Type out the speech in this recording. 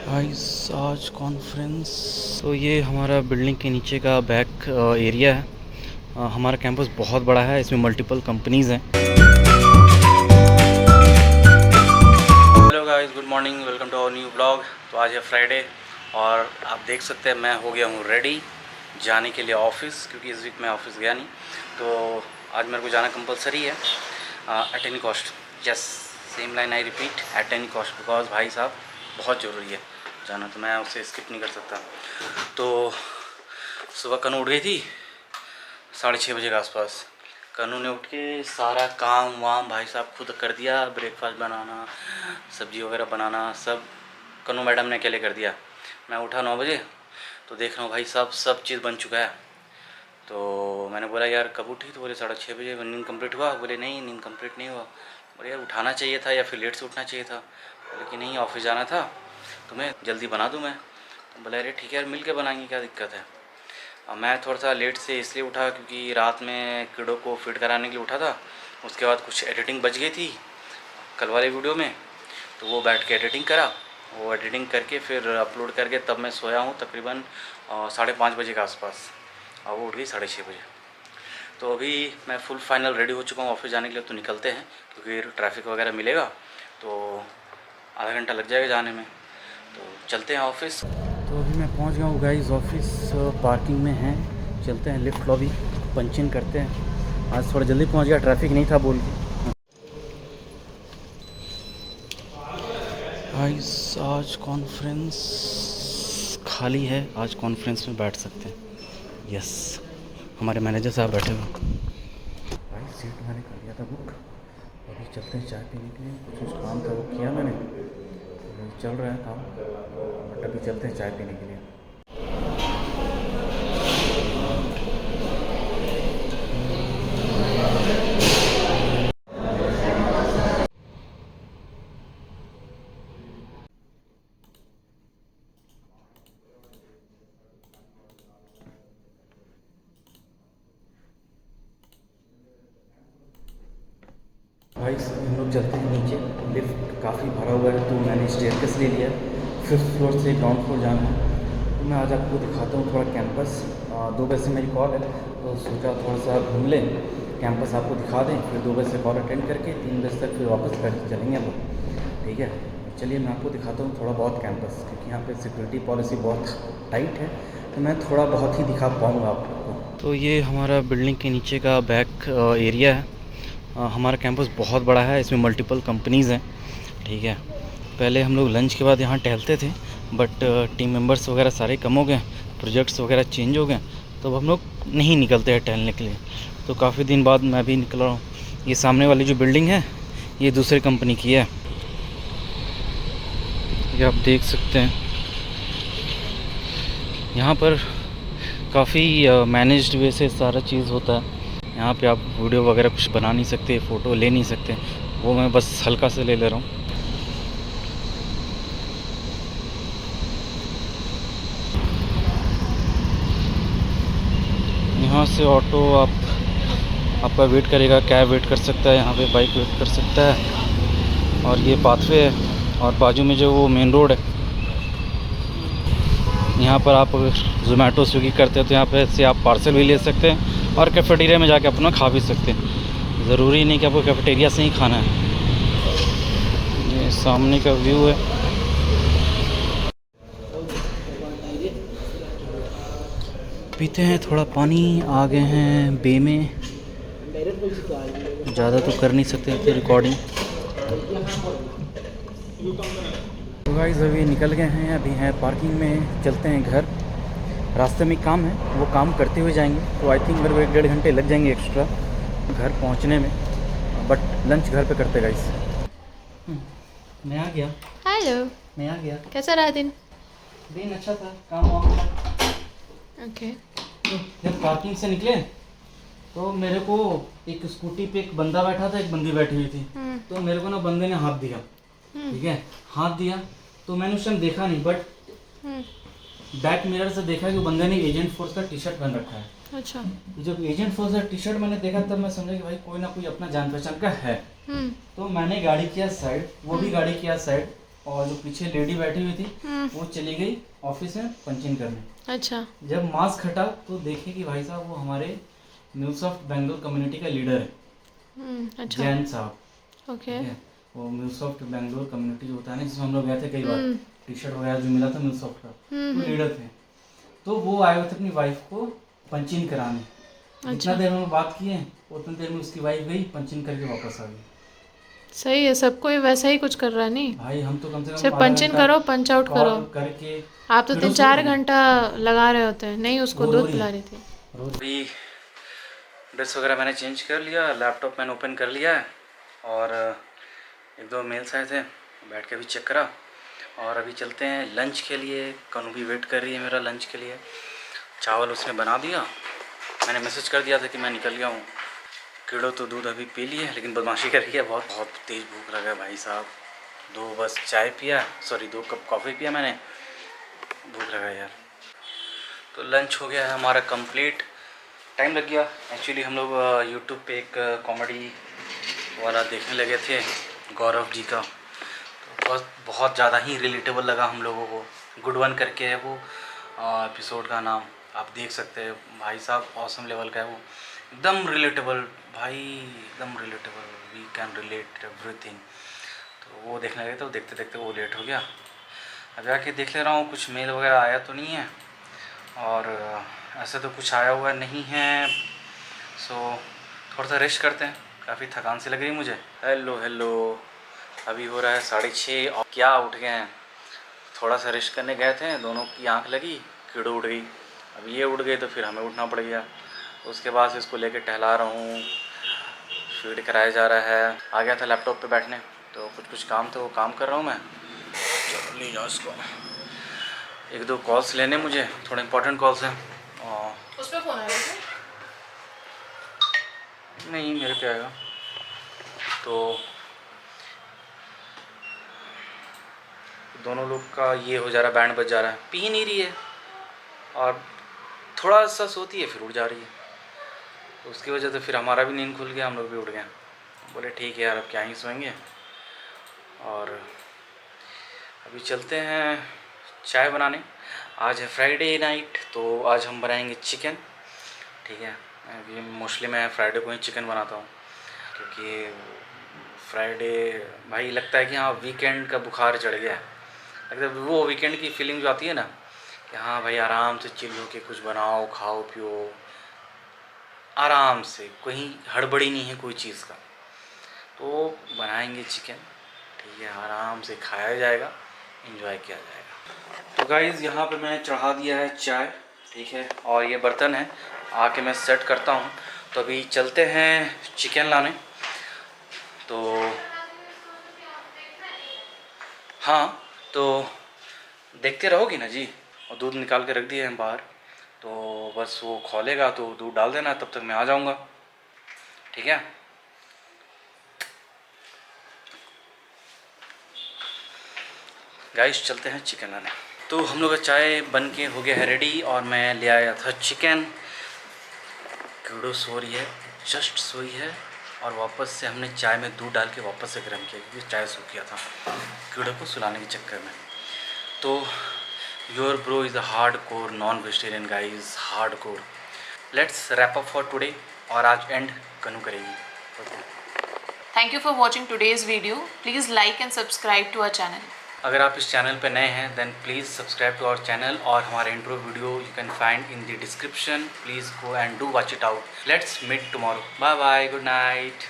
Guys आज conference. तो ये हमारा बिल्डिंग के नीचे का बैक एरिया है। हमारा कैंपस बहुत बड़ा है, इसमें मल्टीपल कंपनीज़ हैं। Hello guys, good morning, welcome to our new blog. तो आज है फ्राइडे और आप देख सकते हैं मैं हो गया हूँ रेडी जाने के लिए ऑफिस, क्योंकि इस वीक मैं ऑफिस गया नहीं। तो आज मेरे को जाना कंपलसरी है at any cost. Yes, same line I repeat, at any cost, because भाई साहब बहुत ज़रूरी है जाना, तो मैं उससे स्किप नहीं कर सकता। तो सुबह कनू उठ गई थी 6:30 बजे के आसपास। कनू ने उठ के सारा काम वाम भाई साहब खुद कर दिया। ब्रेकफास्ट बनाना, सब्जी वगैरह बनाना, सब कनू मैडम ने अकेले कर दिया। मैं उठा 9 बजे तो देख रहा हूँ भाई साहब सब चीज़ बन चुका है। तो मैंने बोला यार कब उठी? तो बोले 6:30 बजे। नींद कंप्लीट हुआ? बोले नहीं, नींद कंप्लीट नहीं हुआ। बोले यार उठाना चाहिए था या फिर लेट से उठना चाहिए था। बोले कि नहीं, ऑफिस जाना था, तुम्हें जल्दी बना दूँ मैं। तो बोला अरे ठीक है यार, मिल के बनाएंगे, क्या दिक्कत है। मैं थोड़ा सा लेट से इसलिए उठा क्योंकि रात में कीड़ों को फिट कराने के लिए उठा था। उसके बाद कुछ एडिटिंग बच गई थी कल वाले वीडियो में, तो वो बैठ के एडिटिंग करा। वो एडिटिंग करके फिर अपलोड करके तब मैं सोया हूँ तकरीबन 5:30 बजे के आसपास, और वो उठ गई 6:30 बजे। तो अभी मैं फुल फाइनल रेडी हो चुका हूँ ऑफिस जाने के लिए। तो निकलते हैं क्योंकि ट्रैफिक वगैरह मिलेगा तो आधा घंटा लग जाएगा जाने में। तो चलते हैं ऑफिस। तो अभी मैं पहुंच गया हूँ गाइस ऑफिस, पार्किंग में है। चलते हैं लिफ्ट लॉबी, पंच इन करते हैं। आज थोड़ा जल्दी पहुंच गया, ट्रैफिक नहीं था बोल के। गाइस आज कॉन्फ्रेंस खाली है, आज कॉन्फ्रेंस में बैठ सकते हैं। यस, हमारे मैनेजर साहब बैठे हुए। भाई सीट मैंने कर लिया था बुक। अभी चलते हैं चाय पीने के लिए। कुछ काम था वो किया मैंने, चल रहा है काम, बट अभी चलते हैं चाय पीने के लिए। भाई हम लोग चलते हैं नीचे, लिफ्ट काफ़ी भरा हुआ है तो मैंने स्टेयरकेस ले लिया। 5th फ्लोर से ग्राउंड फ्लोर जाना है। तो मैं आज आपको दिखाता हूँ थोड़ा कैंपस। 2 बजे से मेरी कॉल है तो सोचा थोड़ा सा घूम लें, कैंपस आपको दिखा दें। फिर 2 बजे से कॉल अटेंड करके 3 बजे तक फिर वापस घर चलेंगे हम लोग। ठीक है, चलिए मैं आपको दिखाता हूँ थोड़ा बहुत कैंपस, क्योंकि यहाँ पे सिक्योरिटी पॉलिसी बहुत टाइट है तो मैं थोड़ा बहुत ही दिखा पाऊँगा आपको। तो ये हमारा बिल्डिंग के नीचे का बैक एरिया है। हमारा कैंपस बहुत बड़ा है, इसमें मल्टीपल कंपनीज़ हैं। ठीक है, पहले हम लोग लंच के बाद यहाँ टहलते थे, बट टीम मेंबर्स वगैरह सारे कम हो गए, प्रोजेक्ट्स वगैरह चेंज हो गए, तो अब हम लोग नहीं निकलते हैं टहलने के लिए। तो काफ़ी दिन बाद मैं भी निकल रहा हूँ। ये सामने वाली जो बिल्डिंग है ये दूसरी कंपनी की है, ये आप देख सकते हैं। यहाँ पर काफ़ी मैनेज्ड वे से सारा चीज़ होता है। यहाँ पे आप वीडियो वगैरह कुछ बना नहीं सकते, फ़ोटो ले नहीं सकते, वो मैं बस हल्का से ले रहा हूँ। यहाँ से ऑटो आपका वेट करेगा, कैब वेट कर सकता है, यहाँ पे बाइक वेट कर सकता है। और ये पाथवे है और बाजू में जो वो मेन रोड है, यहाँ पर आप ज़ोमैटो स्विगी करते हैं तो यहाँ पे से आप पार्सल भी ले सकते हैं और कैफेटेरिया में जाके अपना खा भी सकते हैं। ज़रूरी नहीं कि आपको कैफेटेरिया से ही खाना है। ये सामने का व्यू है। पीते हैं थोड़ा पानी, आ गए हैं बे में। ज़्यादा तो कर नहीं सकते थे रिकॉर्डिंग। तो गाइस अभी निकल गए हैं, अभी हैं पार्किंग में, चलते हैं घर। रास्ते में काम है, वो काम करते हुए जाएंगे, तो आई थिंक मेरे को 1-1.5 घंटे लग जाएंगे एक्स्ट्रा घर पहुंचने में, बट लंच घर पे करते गाइस। मैं आ गया। हेलो, मैं आ गया। कैसा रहा दिन? दिन अच्छा था, काम वाम था। ओके। तो जब पार्किंग से निकले तो मेरे को एक स्कूटी पे एक बंदा बैठा था, एक बंदी बैठी हुई थी। तो मेरे को ना बंदे ने हाथ दिया, ठीक है, हाथ दिया तो मैंने उस टाइम देखा नहीं, बट बैक मिरर से देखा कि बंदे ने एजेंट फोर्स का टी शर्ट पहन रखा है। अच्छा। जब एजेंट फोर्स का टी शर्ट मैंने देखा तब मैं समझा कि भाई कोई ना कोई अपना जान पहचान का है। तो मैंने गाड़ी किया साइड, वो भी गाड़ी किया साइड, और जो पीछे लेडी बैठी हुई थी वो चली गई ऑफिस में पंचिंग करने। अच्छा। जब मास्क हटा तो देखे कि भाई साहब वो हमारे म्यूसॉफ्ट बेंगलोर कम्युनिटी का लीडर है, अच्छा। जैन साहब। ओके। ठीक है, वो म्यूसॉफ्ट बेंगलोर कम्युनिटी जो होता है ना, जिसमें हम लोग गए थे कई बार, टी शर्ट वगैरह जो मिला था म्यूसॉफ्ट का, वो लीडर थे। तो वो आए हुए थे अपनी वाइफ को पंचिंग कराने। जितना देर में बात किए उतनी देर में उसकी वाइफ गई पंचिंग करके वापस आ गई। सही है, सबको ही वैसा ही कुछ कर रहा है नहीं। भाई हम तो कम से कम सिर्फ पंच इन करो, पंच आउट करो। करके आप तो 3-4 घंटा लगा रहे होते हैं। नहीं, उसको दूध पिला रही थी। अभी ड्रेस वगैरह मैंने चेंज कर लिया, लैपटॉप मैंने ओपन कर लिया है और 1-2 मेल्स आए थे, बैठ के भी चेक करा। और अभी चलते हैं लंच के लिए। कनु भी वेट कर रही है मेरा लंच के लिए। चावल उसने बना दिया, मैंने मैसेज कर दिया था कि मैं निकल गया हूँ। कीड़ो तो दूध अभी पी ली है लेकिन बदमाशी कर रही है, बहुत बहुत तेज़ भूख लगा है भाई साहब। 2 बस चाय पिया, 2 कप कॉफ़ी पिया मैंने, भूख लगा यार। तो लंच हो गया है हमारा कंप्लीट। टाइम लग गया एक्चुअली, हम लोग यूट्यूब पे एक कॉमेडी वाला देखने लगे थे, गौरव जी का। तो बस बहुत ज़्यादा ही रिलेटेबल लगा हम लोगों को। गुड वन करके है वो एपिसोड का नाम, आप देख सकते हैं। भाई साहब ऑसम लेवल का है वो, एकदम रिलेटेबल भाई, एकदम relatable, we can relate everything. तो वो देखने लगे, तो देखते देखते वो लेट हो गया। अब आके देख ले रहा हूँ कुछ मेल वगैरह आया तो नहीं है, और ऐसे तो कुछ आया हुआ नहीं है। सो थोड़ा सा रेस्ट करते हैं, काफ़ी थकान सी लग रही है मुझे। हेलो हेलो, अभी हो रहा है 6:30 और क्या उठ गए हैं। थोड़ा सा रेस्ट करने गए थे, दोनों की आंख लगी, कीड़ो उठ गई। अब ये उठ गए तो फिर हमें उठना पड़ गया। उसके बाद से इसको लेके टहला रहा हूँ, फीड कराया जा रहा है। आ गया था लैपटॉप पे बैठने, तो कुछ काम थे वो काम कर रहा हूँ मैं। चलो ले जाओ इसको। 1-2 कॉल्स लेने मुझे, थोड़े इंपॉर्टेंट कॉल्स हैं। उस पे फोन आया था? नहीं, मेरे पे आएगा। तो दोनों लोग का ये हो जा रहा है, बैंड बज जा रहा है, पी नहीं रही है और थोड़ा सा सोती है फिर उठ जा रही है। तो उसकी वजह से फिर हमारा भी नींद खुल गया, हम लोग भी उठ गए। बोले ठीक है यार, अब क्या ही सोएंगे। और अभी चलते हैं चाय बनाने। आज है फ्राइडे नाइट, तो आज हम बनाएंगे चिकन। ठीक है, अभी मोस्टली मैं फ्राइडे को ही चिकन बनाता हूँ, क्योंकि फ्राइडे भाई लगता है कि हाँ वीकेंड का बुखार चढ़ गया है। लगता है वो वीकेंड की फीलिंग जो आती है ना, कि हाँ भाई आराम से चिल होके कुछ बनाओ, खाओ पियो आराम से, कोई हड़बड़ी नहीं है कोई चीज़ का। तो बनाएंगे चिकन, ठीक है, आराम से खाया जाएगा, एंजॉय किया जाएगा। तो गाइज़ यहाँ पे मैंने चढ़ा दिया है चाय, ठीक है, और ये बर्तन है, आके मैं सेट करता हूँ। तो अभी चलते हैं चिकन लाने। तो हाँ, तो देखते रहोगी ना जी। और दूध निकाल के रख दिए हैं बाहर, तो बस वो खोलेगा तो दूध डाल देना, तब तक मैं आ जाऊँगा, ठीक है। गाइस चलते हैं चिकन लाने। तो हम लोग का चाय बन के हो गया है रेडी, और मैं ले आया था चिकन। कीड़ो सो रही है, जस्ट सोई है, और वापस से हमने चाय में दूध डाल के वापस से गर्म किया, क्योंकि चाय सूख गया था कीड़े को सुलाने के चक्कर में। तो your bro is a hard core non vegetarian guys, hard core. Let's wrap up for today, और आज एंड कनु करेगी। Thank you for watching today's video. Please like and subscribe to our channel. अगर आप इस चैनल पर नए हैं then please subscribe to our channel, और हमारे intro video you can find in the description. Please go and do watch it out. Let's meet tomorrow. Bye bye, good night.